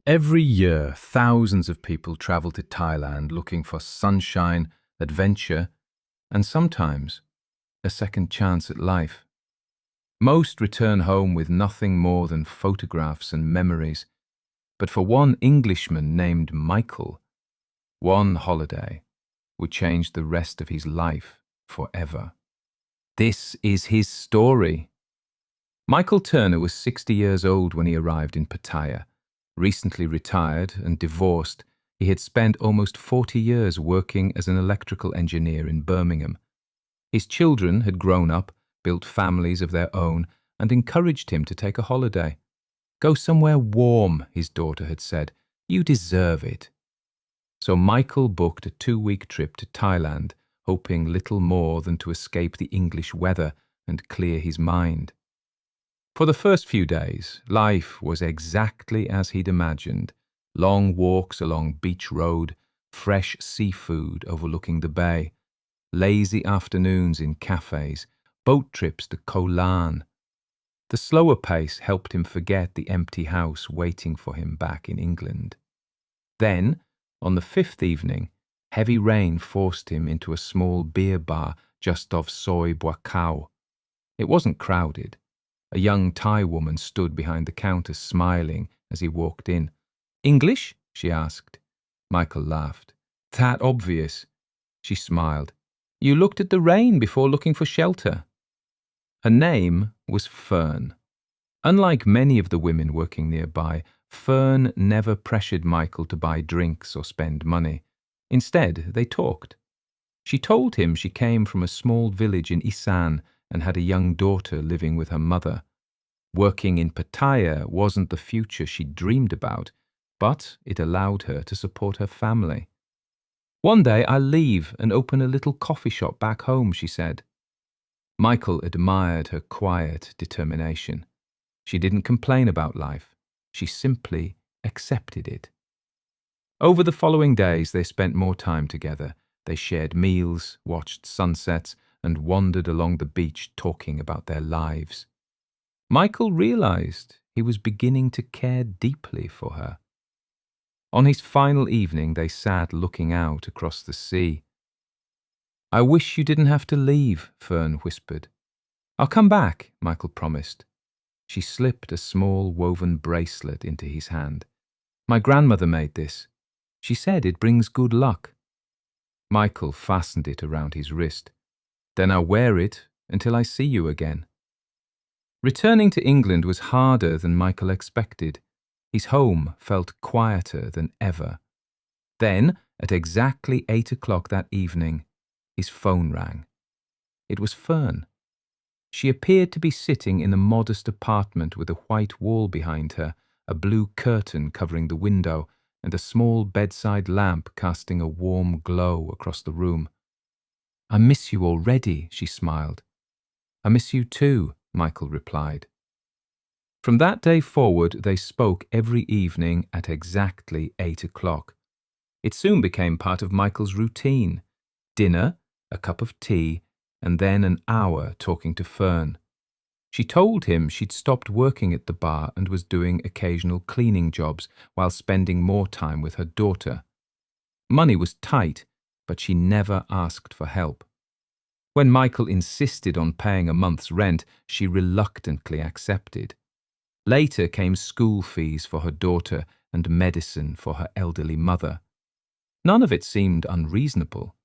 Every year, thousands of people travel to Thailand looking for sunshine, adventure, and sometimes a second chance at life. Most return home with nothing more than photographs and memories, but for one Englishman named Michael, one holiday would change the rest of his life forever. This is his story. Michael Turner was 60 years old when he arrived in Pattaya. Recently retired and divorced, he had spent almost 40 years working as an electrical engineer in Birmingham. His children had grown up, built families of their own, and encouraged him to take a holiday. "Go somewhere warm," his daughter had said. "You deserve it." So Michael booked a 2-week trip to Thailand, hoping little more than to escape the English weather and clear his mind. For the first few days, life was exactly as he'd imagined. Long walks along Beach Road, fresh seafood overlooking the bay, lazy afternoons in cafes, boat trips to Koh Lan. The slower pace helped him forget the empty house waiting for him back in England. Then, on the 5th evening, heavy rain forced him into a small beer bar just off Soi Buakau. It wasn't crowded. A young Thai woman stood behind the counter smiling as he walked in. "English?" she asked. Michael laughed. "That obvious." She smiled. "You looked at the rain before looking for shelter." Her name was Fern. Unlike many of the women working nearby, Fern never pressured Michael to buy drinks or spend money. Instead, they talked. She told him she came from a small village in Isan and had a young daughter living with her mother. Working in Pattaya wasn't the future she'd dreamed about, but it allowed her to support her family. "One day I'll leave and open a little coffee shop back home," she said. Michael admired her quiet determination. She didn't complain about life. She simply accepted it. Over the following days, they spent more time together. They shared meals, watched sunsets, and wandered along the beach talking about their lives. Michael realized he was beginning to care deeply for her. On his final evening, they sat looking out across the sea. "I wish you didn't have to leave," Fern whispered. "I'll come back," Michael promised. She slipped a small woven bracelet into his hand. "My grandmother made this. She said it brings good luck." Michael fastened it around his wrist. "Then I'll wear it until I see you again." Returning to England was harder than Michael expected. His home felt quieter than ever. Then, at exactly 8 o'clock that evening, his phone rang. It was Fern. She appeared to be sitting in a modest apartment with a white wall behind her, a blue curtain covering the window, and a small bedside lamp casting a warm glow across the room. "I miss you already," she smiled. "I miss you too," Michael replied. From that day forward, they spoke every evening at exactly 8 o'clock. It soon became part of Michael's routine. Dinner, a cup of tea, and then an hour talking to Fern. She told him she'd stopped working at the bar and was doing occasional cleaning jobs while spending more time with her daughter. Money was tight, but she never asked for help. When Michael insisted on paying a month's rent, she reluctantly accepted. Later came school fees for her daughter and medicine for her elderly mother. None of it seemed unreasonable.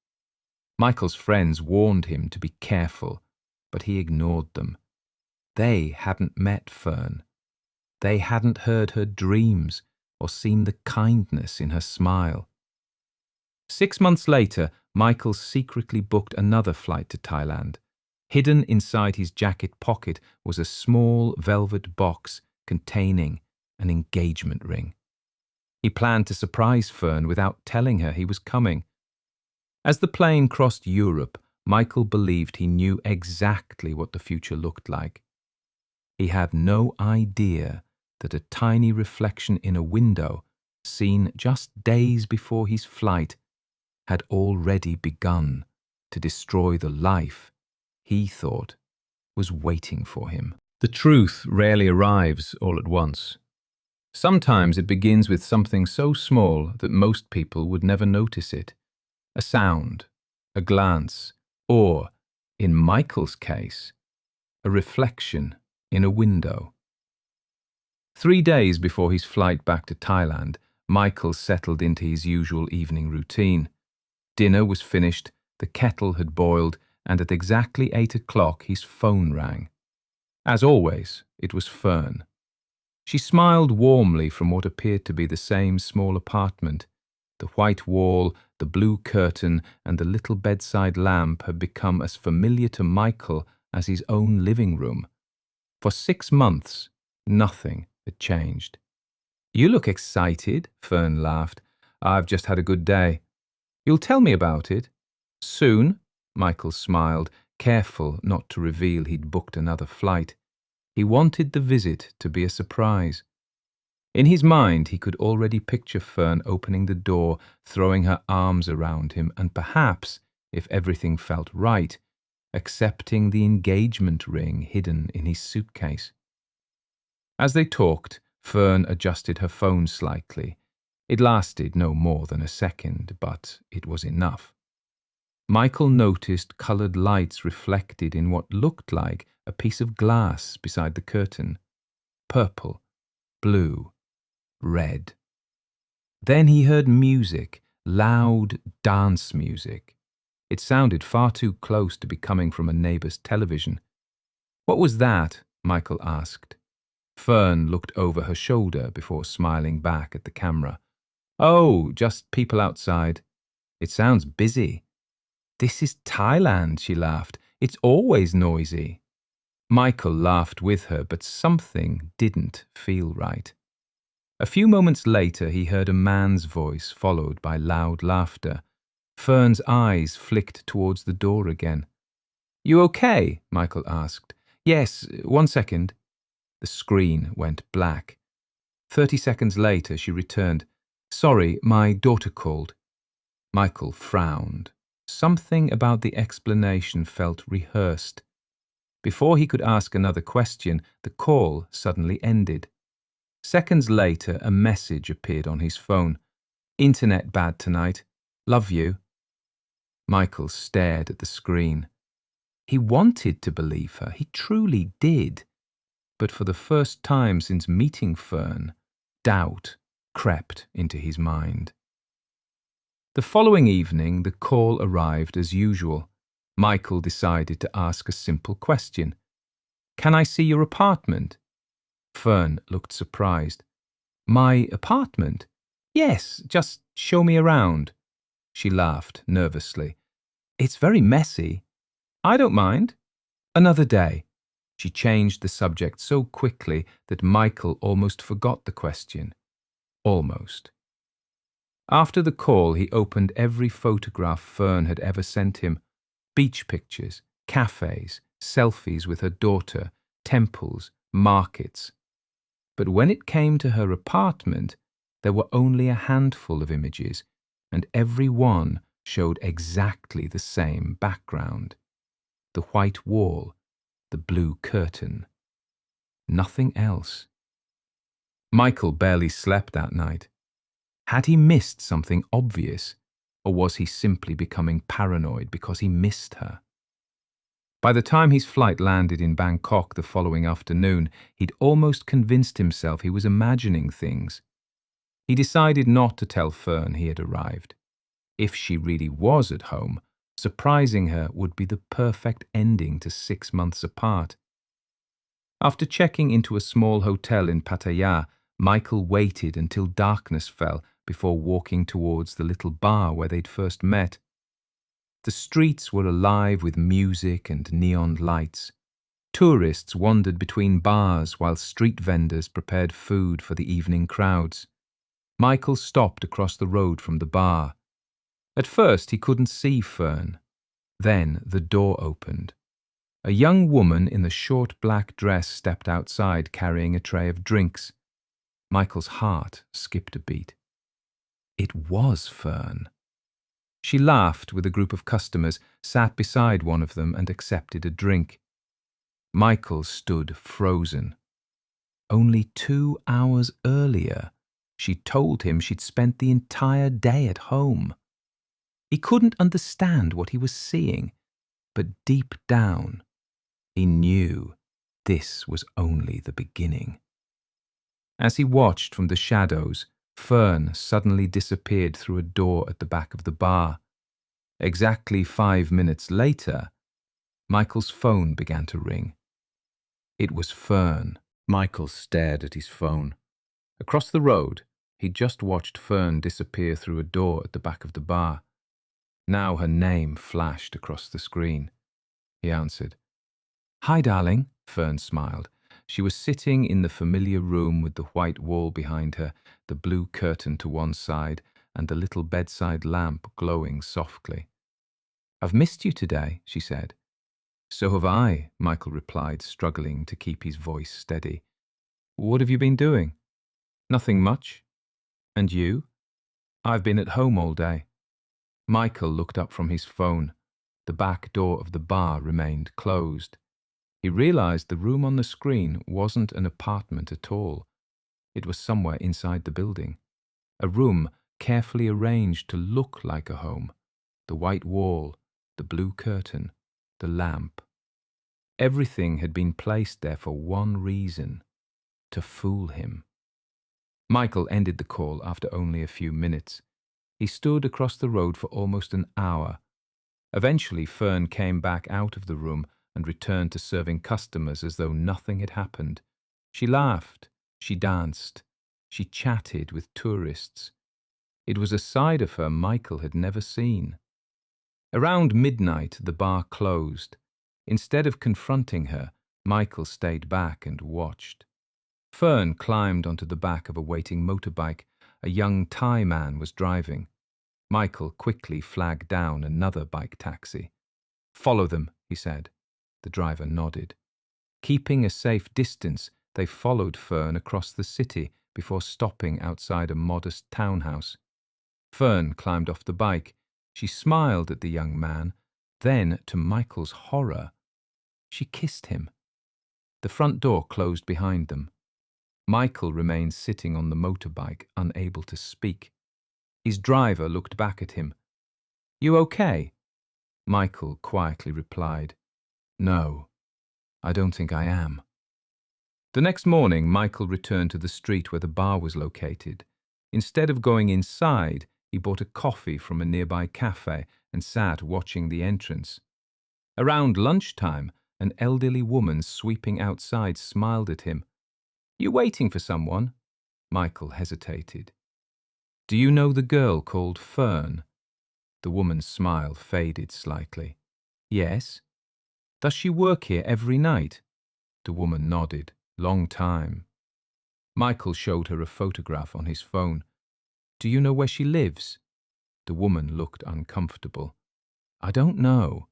Michael's friends warned him to be careful, but he ignored them. They hadn't met Fern. They hadn't heard her dreams or seen the kindness in her smile. 6 months later, Michael secretly booked another flight to Thailand. Hidden inside his jacket pocket was a small velvet box containing an engagement ring. He planned to surprise Fern without telling her he was coming. As the plane crossed Europe, Michael believed he knew exactly what the future looked like. He had no idea that a tiny reflection in a window, seen just days before his flight, had already begun to destroy the life he thought was waiting for him. The truth rarely arrives all at once. Sometimes it begins with something so small that most people would never notice it. A sound, a glance, or, in Michael's case, a reflection in a window. 3 days before his flight back to Thailand, Michael settled into his usual evening routine. Dinner was finished, the kettle had boiled, and at exactly 8 o'clock his phone rang. As always, it was Fern. She smiled warmly from what appeared to be the same small apartment. The white wall, the blue curtain, and the little bedside lamp had become as familiar to Michael as his own living room. For 6 months, nothing had changed. "You look excited," Fern laughed. "I've just had a good day." "You'll tell me about it?" "Soon," Michael smiled, careful not to reveal he'd booked another flight. He wanted the visit to be a surprise. In his mind, he could already picture Fern opening the door, throwing her arms around him, and perhaps, if everything felt right, accepting the engagement ring hidden in his suitcase. As they talked, Fern adjusted her phone slightly. It lasted no more than a second, but it was enough. Michael noticed coloured lights reflected in what looked like a piece of glass beside the curtain. Purple, blue, red. Then he heard music, loud dance music. It sounded far too close to be coming from a neighbour's television. "What was that?" Michael asked. Fern looked over her shoulder before smiling back at the camera. "Oh, just people outside. It sounds busy." "This is Thailand," she laughed. "It's always noisy." Michael laughed with her, but something didn't feel right. A few moments later, he heard a man's voice, followed by loud laughter. Fern's eyes flicked towards the door again. "You okay?" Michael asked. "Yes, 1 second." The screen went black. 30 seconds later, she returned. "Sorry, my daughter called." Michael frowned. Something about the explanation felt rehearsed. Before he could ask another question, the call suddenly ended. Seconds later, a message appeared on his phone. "Internet bad tonight. Love you." Michael stared at the screen. He wanted to believe her. He truly did. But for the first time since meeting Fern, doubt crept into his mind. The following evening, the call arrived as usual. Michael decided to ask a simple question. "Can I see your apartment?" Fern looked surprised. "My apartment?" "Yes, just show me around." She laughed nervously. "It's very messy." "I don't mind. Another day." She changed the subject so quickly that Michael almost forgot the question. Almost. After the call, he opened every photograph Fern had ever sent him. Beach pictures, cafes, selfies with her daughter, temples, markets. But when it came to her apartment, there were only a handful of images, and every one showed exactly the same background. The white wall, the blue curtain. Nothing else. Michael barely slept that night. Had he missed something obvious, or was he simply becoming paranoid because he missed her? By the time his flight landed in Bangkok the following afternoon, he'd almost convinced himself he was imagining things. He decided not to tell Fern he had arrived. If she really was at home, surprising her would be the perfect ending to 6 months apart. After checking into a small hotel in Pattaya, Michael waited until darkness fell before walking towards the little bar where they'd first met. The streets were alive with music and neon lights. Tourists wandered between bars while street vendors prepared food for the evening crowds. Michael stopped across the road from the bar. At first he couldn't see Fern. Then the door opened. A young woman in a short black dress stepped outside carrying a tray of drinks. Michael's heart skipped a beat. It was Fern. She laughed with a group of customers, sat beside one of them and accepted a drink. Michael stood frozen. Only 2 hours earlier, she'd told him she'd spent the entire day at home. He couldn't understand what he was seeing, but deep down, he knew this was only the beginning. As he watched from the shadows, Fern suddenly disappeared through a door at the back of the bar. Exactly 5 minutes later, Michael's phone began to ring. It was Fern. Michael stared at his phone. Across the road, he'd just watched Fern disappear through a door at the back of the bar. Now her name flashed across the screen. He answered. "Hi, darling," Fern smiled. She was sitting in the familiar room with the white wall behind her, the blue curtain to one side, and the little bedside lamp glowing softly. "I've missed you today," she said. "So have I," Michael replied, struggling to keep his voice steady. "What have you been doing?" "Nothing much. And you?" "I've been at home all day." Michael looked up from his phone. The back door of the bar remained closed. He realized the room on the screen wasn't an apartment at all. It was somewhere inside the building. A room carefully arranged to look like a home. The white wall, the blue curtain, the lamp. Everything had been placed there for one reason: to fool him. Michael ended the call after only a few minutes. He stood across the road for almost an hour. Eventually, Fern came back out of the room and returned to serving customers as though nothing had happened. She laughed, she danced, she chatted with tourists. It was a side of her Michael had never seen. Around midnight, the bar closed. Instead of confronting her, Michael stayed back and watched. Fern climbed onto the back of a waiting motorbike. A young Thai man was driving. Michael quickly flagged down another bike taxi. "Follow them," he said. The driver nodded. Keeping a safe distance, they followed Fern across the city before stopping outside a modest townhouse. Fern climbed off the bike. She smiled at the young man. Then, to Michael's horror, she kissed him. The front door closed behind them. Michael remained sitting on the motorbike, unable to speak. His driver looked back at him. "You okay?" Michael quietly replied, "No, I don't think I am." The next morning, Michael returned to the street where the bar was located. Instead of going inside, he bought a coffee from a nearby cafe and sat watching the entrance. Around lunchtime, an elderly woman sweeping outside smiled at him. "You waiting for someone?" Michael hesitated. "Do you know the girl called Fern?" The woman's smile faded slightly. "Yes." "Does she work here every night?" The woman nodded. "Long time." Michael showed her a photograph on his phone. "Do you know where she lives?" The woman looked uncomfortable. "I don't know."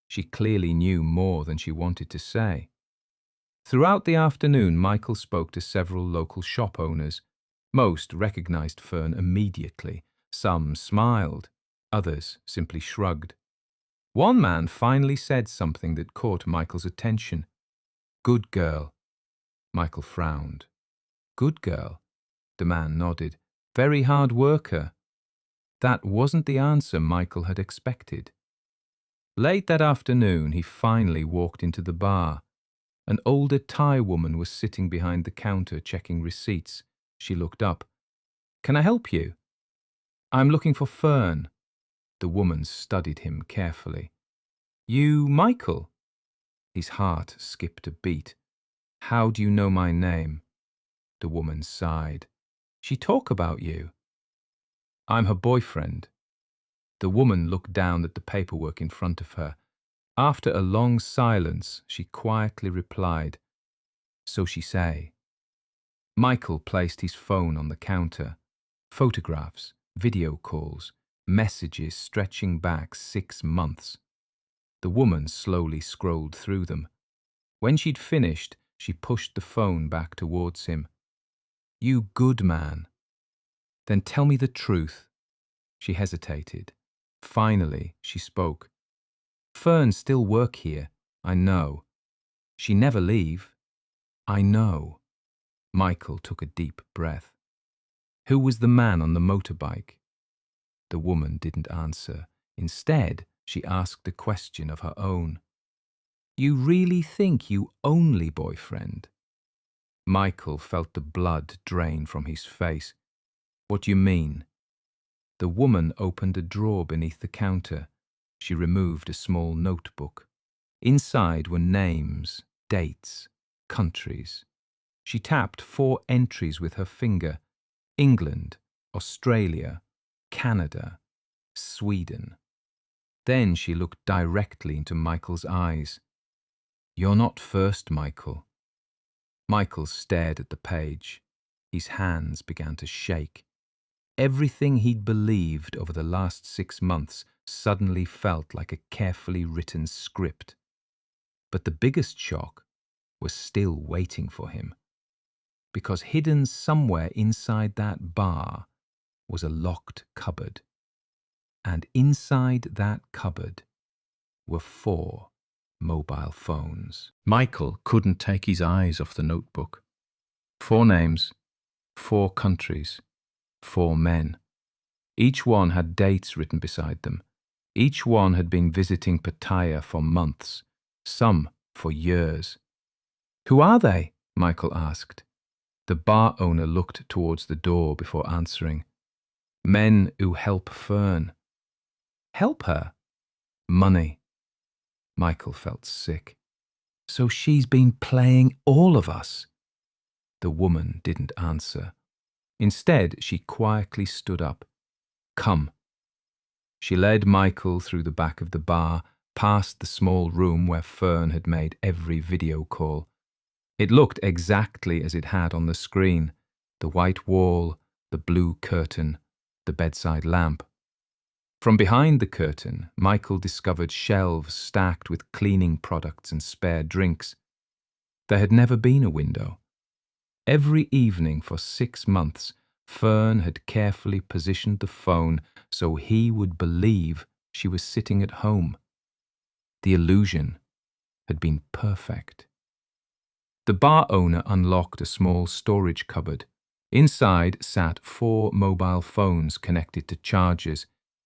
She clearly knew more than she wanted to say. Throughout the afternoon, Michael spoke to several local shop owners. Most recognized Fern immediately. Some smiled. Others simply shrugged. One man finally said something that caught Michael's attention. "Good girl." Michael frowned. "Good girl?" The man nodded. "Very hard worker." That wasn't the answer Michael had expected. Late that afternoon, he finally walked into the bar. An older Thai woman was sitting behind the counter checking receipts. She looked up. "Can I help you?" "I'm looking for Fern." The woman studied him carefully. "You Michael?" His heart skipped a beat. "How do you know my name?" The woman sighed. "She talk about you." "I'm her boyfriend." The woman looked down at the paperwork in front of her. After a long silence, she quietly replied, "So she say." Michael placed his phone on the counter. Photographs, video calls, messages stretching back 6 months. The woman slowly scrolled through them. When she'd finished, she pushed the phone back towards him. "You good man." "Then tell me the truth." She hesitated. Finally, she spoke. "Fern still work here, I know. She never leave. I know." Michael took a deep breath. Who was the man on the motorbike? The woman didn't answer. Instead, she asked a question of her own. You really think you only boyfriend? Michael felt the blood drain from his face. What do you mean? The woman opened a drawer beneath the counter. She removed a small notebook. Inside were names, dates, countries. She tapped 4 entries with her finger. England, Australia, Canada, Sweden. Then she looked directly into Michael's eyes. You're not first, Michael. Michael stared at the page. His hands began to shake. Everything he'd believed over the last 6 months suddenly felt like a carefully written script. But the biggest shock was still waiting for him. Because hidden somewhere inside that bar was a locked cupboard. And inside that cupboard were 4 mobile phones. Michael couldn't take his eyes off the notebook. 4 names, 4 countries, 4 men. Each one had dates written beside them. Each one had been visiting Pattaya for months, some for years. Who are they? Michael asked. The bar owner looked towards the door before answering. Men who help Fern. Help her? Money. Michael felt sick. So she's been playing all of us. The woman didn't answer. Instead, she quietly stood up. Come. She led Michael through the back of the bar, past the small room where Fern had made every video call. It looked exactly as it had on the screen. The white wall, the blue curtain, the bedside lamp. From behind the curtain, Michael discovered shelves stacked with cleaning products and spare drinks. There had never been a window. Every evening for 6 months, Fern had carefully positioned the phone so he would believe she was sitting at home. The illusion had been perfect. The bar owner unlocked a small storage cupboard. Inside sat 4 mobile phones connected to chargers.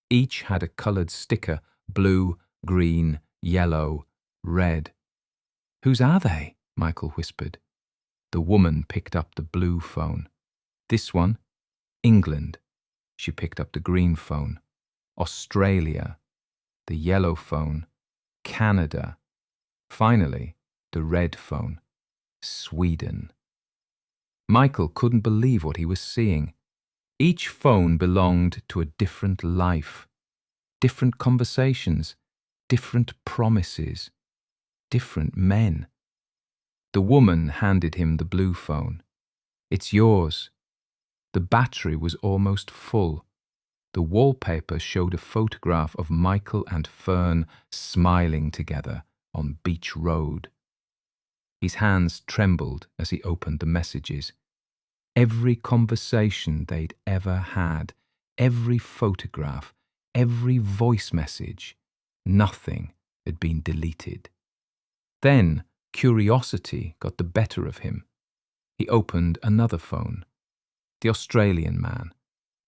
Each had a coloured sticker, blue, green, yellow, red. Whose are they? Michael whispered. The woman picked up the blue phone. This one? England. She picked up the green phone. Australia. The yellow phone. Canada. Finally, the red phone. Sweden. Michael couldn't believe what he was seeing. Each phone belonged to a different life, different conversations, different promises, different men. The woman handed him the blue phone. It's yours. The battery was almost full. The wallpaper showed a photograph of Michael and Fern smiling together on Beach Road. His hands trembled as he opened the messages. Every conversation they'd ever had, every photograph, every voice message, nothing had been deleted. Then curiosity got the better of him. He opened another phone. The Australian man.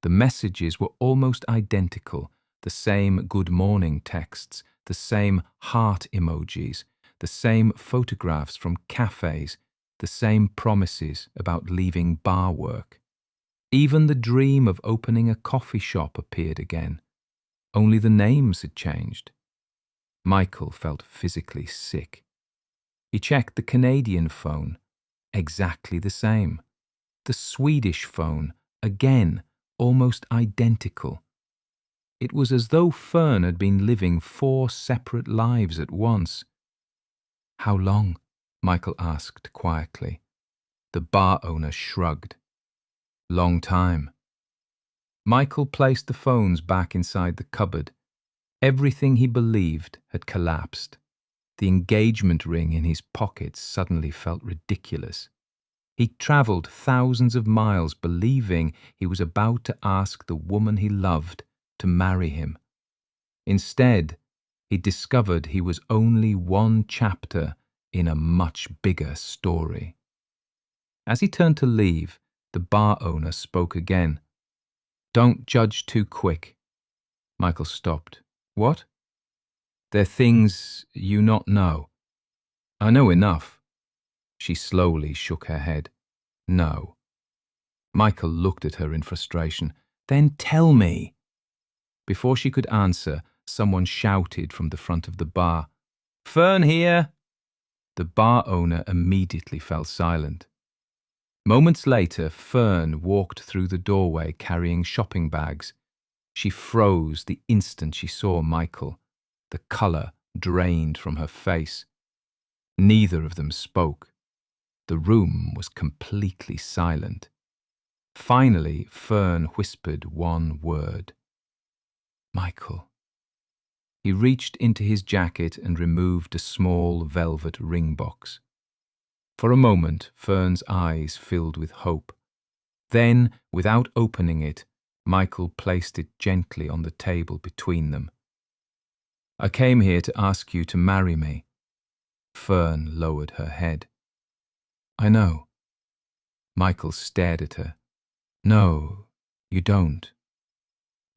The messages were almost identical, the same good morning texts, the same heart emojis, the same photographs from cafes, the same promises about leaving bar work. Even the dream of opening a coffee shop appeared again. Only the names had changed. Michael felt physically sick. He checked the Canadian phone. Exactly the same. The Swedish phone, again, almost identical. It was as though Fern had been living 4 separate lives at once. How long? Michael asked quietly. The bar owner shrugged. Long time. Michael placed the phones back inside the cupboard. Everything he believed had collapsed. The engagement ring in his pocket suddenly felt ridiculous. He'd travelled thousands of miles believing he was about to ask the woman he loved to marry him. Instead, he discovered he was only one chapter in a much bigger story. As he turned to leave, the bar owner spoke again. "Don't judge too quick." Michael stopped. "What?" "They're things you not know." "I know enough." She slowly shook her head. "No." Michael looked at her in frustration. "Then tell me." Before she could answer, someone shouted from the front of the bar, "Fern here!" The bar owner immediately fell silent. Moments later, Fern walked through the doorway carrying shopping bags. She froze the instant she saw Michael. The colour drained from her face. Neither of them spoke. The room was completely silent. Finally, Fern whispered one word. "Michael." He reached into his jacket and removed a small velvet ring box. For a moment, Fern's eyes filled with hope. Then, without opening it, Michael placed it gently on the table between them. "I came here to ask you to marry me." Fern lowered her head. "I know." Michael stared at her. "No, you don't."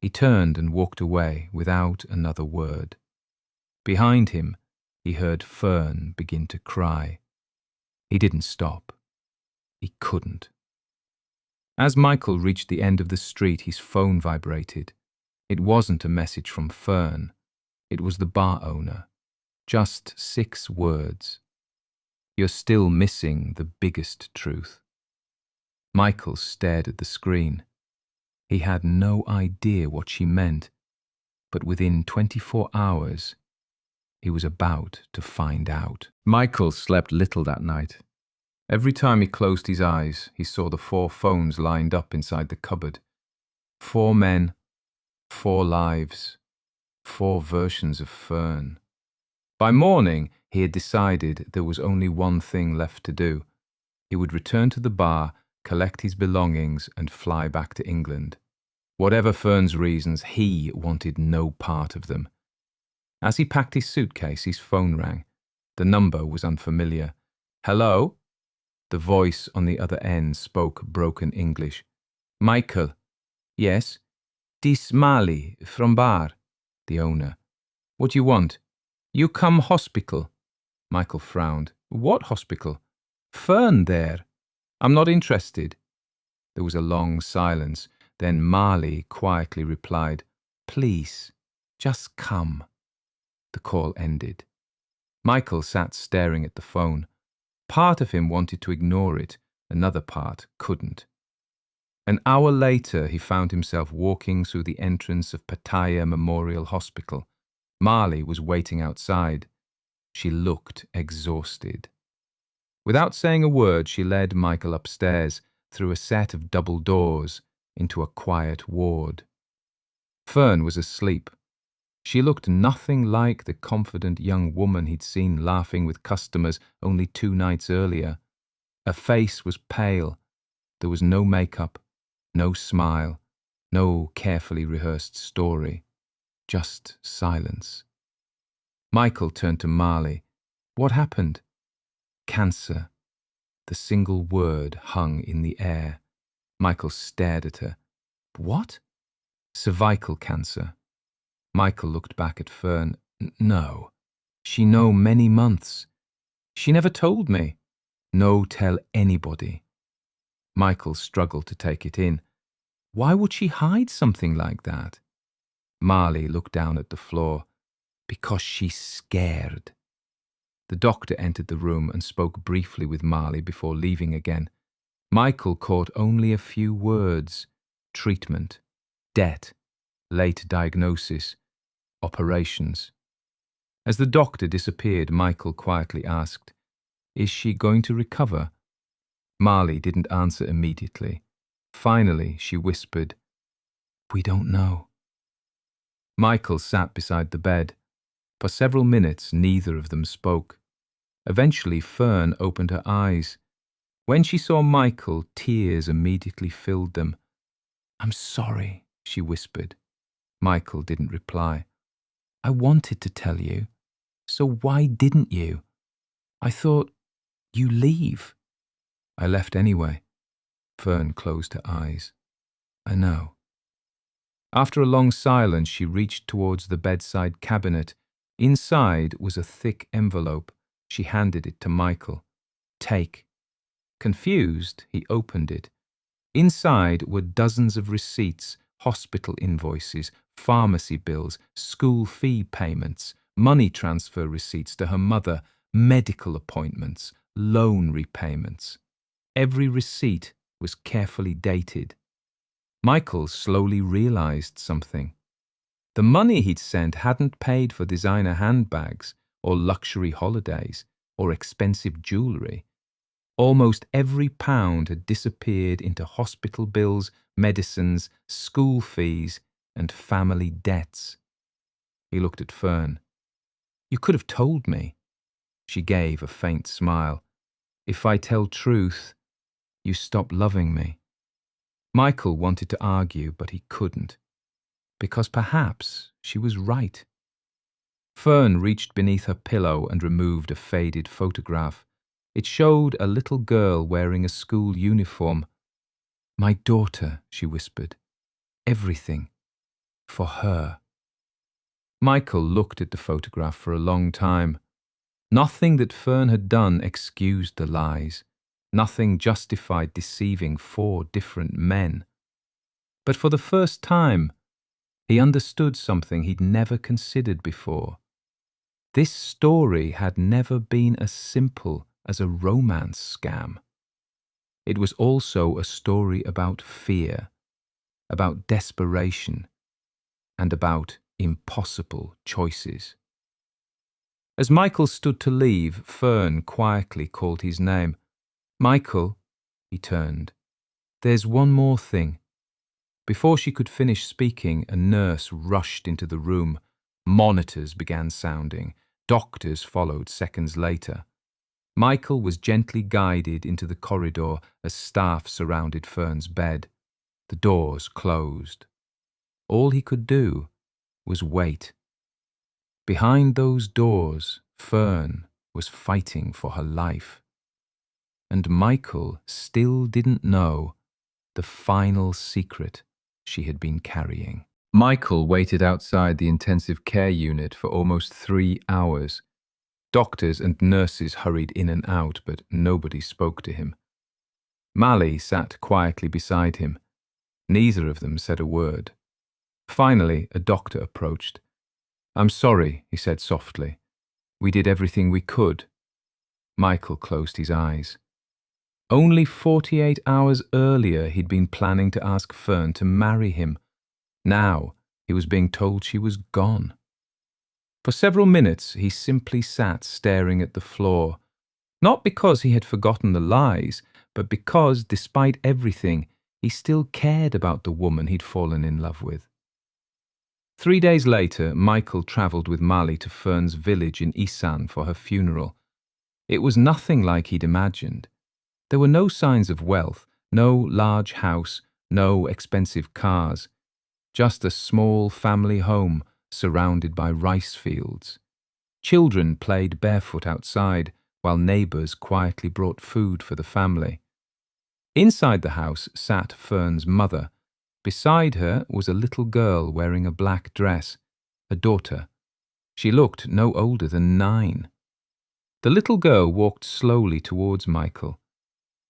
He turned and walked away without another word. Behind him, he heard Fern begin to cry. He didn't stop. He couldn't. As Michael reached the end of the street, his phone vibrated. It wasn't a message from Fern. It was the bar owner. Just 6 words. "You're still missing the biggest truth." Michael stared at the screen. He had no idea what she meant, but within 24 hours, he was about to find out. Michael slept little that night. Every time he closed his eyes, he saw the 4 phones lined up inside the cupboard. 4 men, 4 lives, 4 versions of Fern. By morning, he had decided there was only one thing left to do. He would return to the bar, collect his belongings, and fly back to England. Whatever Fern's reasons, he wanted no part of them. As he packed his suitcase, his phone rang. The number was unfamiliar. "Hello?" The voice on the other end spoke broken English. "Michael." "Yes?" "This Mali, from bar." The owner. "What do you want?" "You come hospital." Michael frowned. "What hospital?" "Fern there." "I'm not interested." There was a long silence. Then Marley quietly replied, "Please, just come." The call ended. Michael sat staring at the phone. Part of him wanted to ignore it, another part couldn't. An hour later, he found himself walking through the entrance of Pattaya Memorial Hospital. Marley was waiting outside. She looked exhausted. Without saying a word, she led Michael upstairs, through a set of double doors, into a quiet ward. Fern was asleep. She looked nothing like the confident young woman he'd seen laughing with customers only 2 nights earlier. Her face was pale. There was no makeup, no smile, no carefully rehearsed story. Just silence. Michael turned to Marley. "What happened?" "Cancer." The single word hung in the air. Michael stared at her. "What?" "Cervical cancer." Michael looked back at Fern. "No. She know many months. She never told me." "No tell anybody." Michael struggled to take it in. Why would she hide something like that? Marley looked down at the floor. "Because she's scared." The doctor entered the room and spoke briefly with Marley before leaving again. Michael caught only a few words: treatment, debt, late diagnosis, operations. As the doctor disappeared, Michael quietly asked, "Is she going to recover?" Marley didn't answer immediately. Finally, she whispered, "We don't know." Michael sat beside the bed. For several minutes, neither of them spoke. Eventually, Fern opened her eyes. When she saw Michael, tears immediately filled them. "I'm sorry," she whispered. Michael didn't reply. "I wanted to tell you. So why didn't you? I thought you leave." I left anyway. Fern closed her eyes. I know. After a long silence, she reached towards the bedside cabinet. Inside was a thick envelope. She handed it to Michael. Take. Confused, he opened it. Inside were dozens of receipts, hospital invoices, pharmacy bills, school fee payments, money transfer receipts to her mother, medical appointments, loan repayments. Every receipt was carefully dated. Michael slowly realized something. The money he'd sent hadn't paid for designer handbags or luxury holidays or expensive jewellery. Almost every pound had disappeared into hospital bills, medicines, school fees, and family debts. He looked at Fern. You could have told me. She gave a faint smile. If I tell truth, you stop loving me. Michael wanted to argue, but he couldn't, because perhaps she was right. Fern reached beneath her pillow and removed a faded photograph. It showed a little girl wearing a school uniform. My daughter, she whispered. Everything. For her. Michael looked at the photograph for a long time. Nothing that Fern had done excused the lies. Nothing justified deceiving 4 different men. But for the first time, he understood something he'd never considered before. This story had never been as simple as a romance scam. It was also a story about fear, about desperation, and about impossible choices. As Michael stood to leave, Fern quietly called his name. Michael, he turned. There's one more thing. Before she could finish speaking, a nurse rushed into the room. Monitors began sounding. Doctors followed seconds later. Michael was gently guided into the corridor as staff surrounded Fern's bed. The doors closed. All he could do was wait. Behind those doors, Fern was fighting for her life. And Michael still didn't know the final secret she had been carrying. Michael waited outside the intensive care unit for almost 3 hours. Doctors and nurses hurried in and out, but nobody spoke to him. Mali sat quietly beside him. Neither of them said a word. Finally, a doctor approached. I'm sorry, he said softly. We did everything we could. Michael closed his eyes. Only 48 hours earlier, he'd been planning to ask Fern to marry him. Now, he was being told she was gone. For several minutes, he simply sat staring at the floor, not because he had forgotten the lies, but because, despite everything, he still cared about the woman he'd fallen in love with. 3 days later, Michael travelled with Mali to Fern's village in Isan for her funeral. It was nothing like he'd imagined. There were no signs of wealth, no large house, no expensive cars, just a small family home surrounded by rice fields. Children played barefoot outside, while neighbours quietly brought food for the family. Inside the house sat Fern's mother. Beside her was a little girl wearing a black dress, a daughter. She looked no older than 9. The little girl walked slowly towards Michael.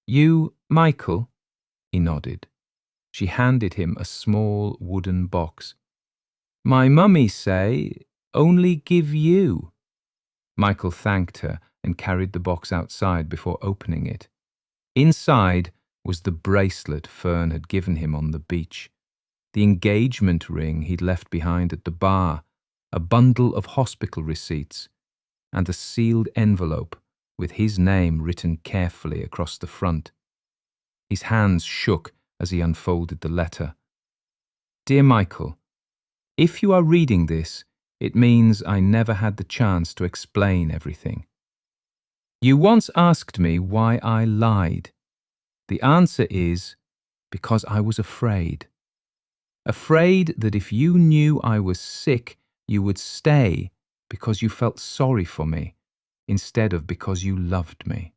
You, Michael? He nodded. She handed him a small wooden box. My mummy say, only give you. Michael thanked her and carried the box outside before opening it. Inside was the bracelet Fern had given him on the beach, the engagement ring he'd left behind at the bar, a bundle of hospital receipts, and a sealed envelope with his name written carefully across the front. His hands shook as he unfolded the letter. Dear Michael, if you are reading this, it means I never had the chance to explain everything. You once asked me why I lied. The answer is because I was afraid. Afraid that if you knew I was sick, you would stay because you felt sorry for me, instead of because you loved me.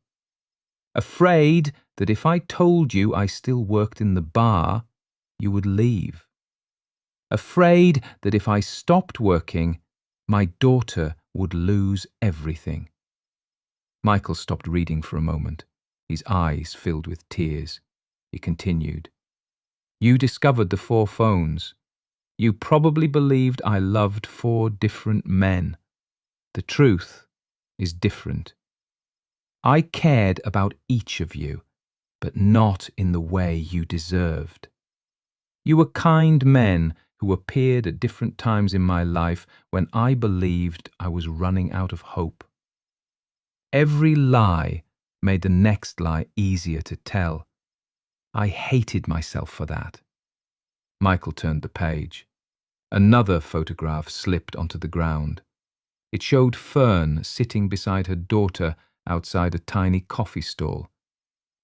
Afraid that if I told you I still worked in the bar, you would leave. Afraid that if I stopped working, my daughter would lose everything. Michael stopped reading for a moment, his eyes filled with tears. He continued, "You discovered the 4 phones. You probably believed I loved 4 different men. The truth is different. I cared about each of you, but not in the way you deserved. You were kind men who appeared at different times in my life when I believed I was running out of hope. Every lie made the next lie easier to tell. I hated myself for that." Michael turned the page. Another photograph slipped onto the ground. It showed Fern sitting beside her daughter outside a tiny coffee stall.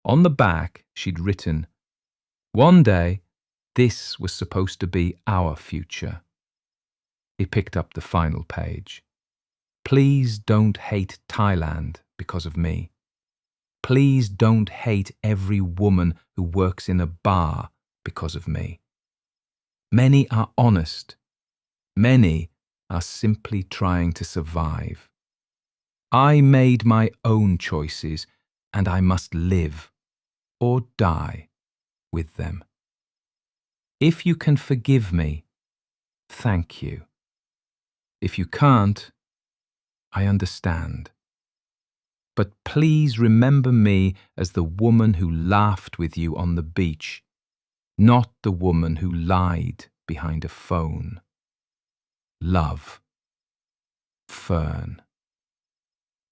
On the back, she'd written, "One day, this was supposed to be our future." He picked up the final page. "Please don't hate Thailand because of me. Please don't hate every woman who works in a bar because of me. Many are honest. Many are simply trying to survive. I made my own choices, and I must live or die with them. If you can forgive me, thank you. If you can't, I understand. But please remember me as the woman who laughed with you on the beach, not the woman who lied behind a phone. Love, Fern."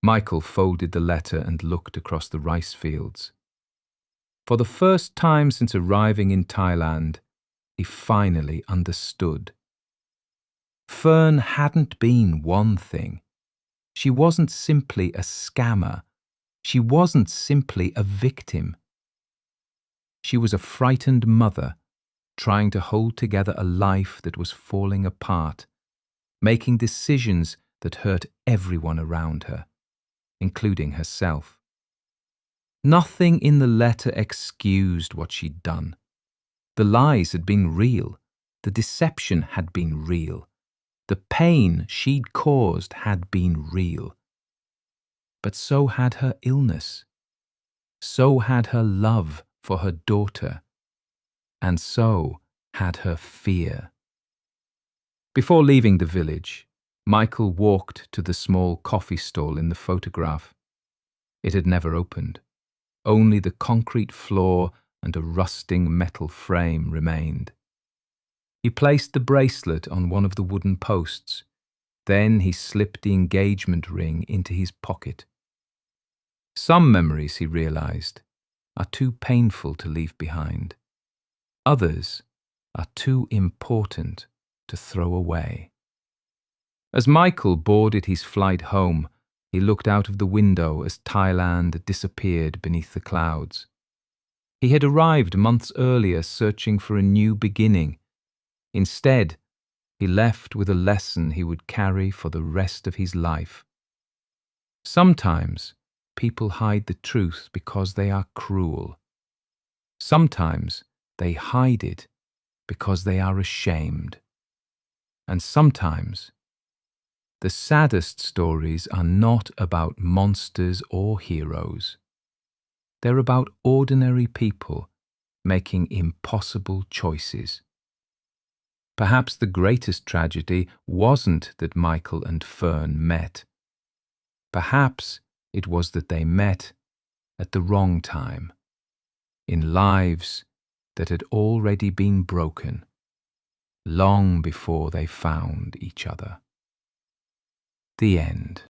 Michael folded the letter and looked across the rice fields. For the first time since arriving in Thailand, he finally understood. Fern hadn't been one thing. She wasn't simply a scammer. She wasn't simply a victim. She was a frightened mother, trying to hold together a life that was falling apart, making decisions that hurt everyone around her, including herself. Nothing in the letter excused what she'd done. The lies had been real. The deception had been real. The pain she'd caused had been real. But so had her illness. So had her love for her daughter. And so had her fear. Before leaving the village, Michael walked to the small coffee stall in the photograph. It had never opened. Only the concrete floor and a rusting metal frame remained. He placed the bracelet on one of the wooden posts. Then he slipped the engagement ring into his pocket. Some memories, he realized, are too painful to leave behind. Others are too important to throw away. As Michael boarded his flight home, he looked out of the window as Thailand disappeared beneath the clouds. He had arrived months earlier searching for a new beginning. Instead, he left with a lesson he would carry for the rest of his life. Sometimes people hide the truth because they are cruel. Sometimes they hide it because they are ashamed. And sometimes the saddest stories are not about monsters or heroes. They're about ordinary people making impossible choices. Perhaps the greatest tragedy wasn't that Michael and Fern met. Perhaps it was that they met at the wrong time, in lives that had already been broken, long before they found each other. The end.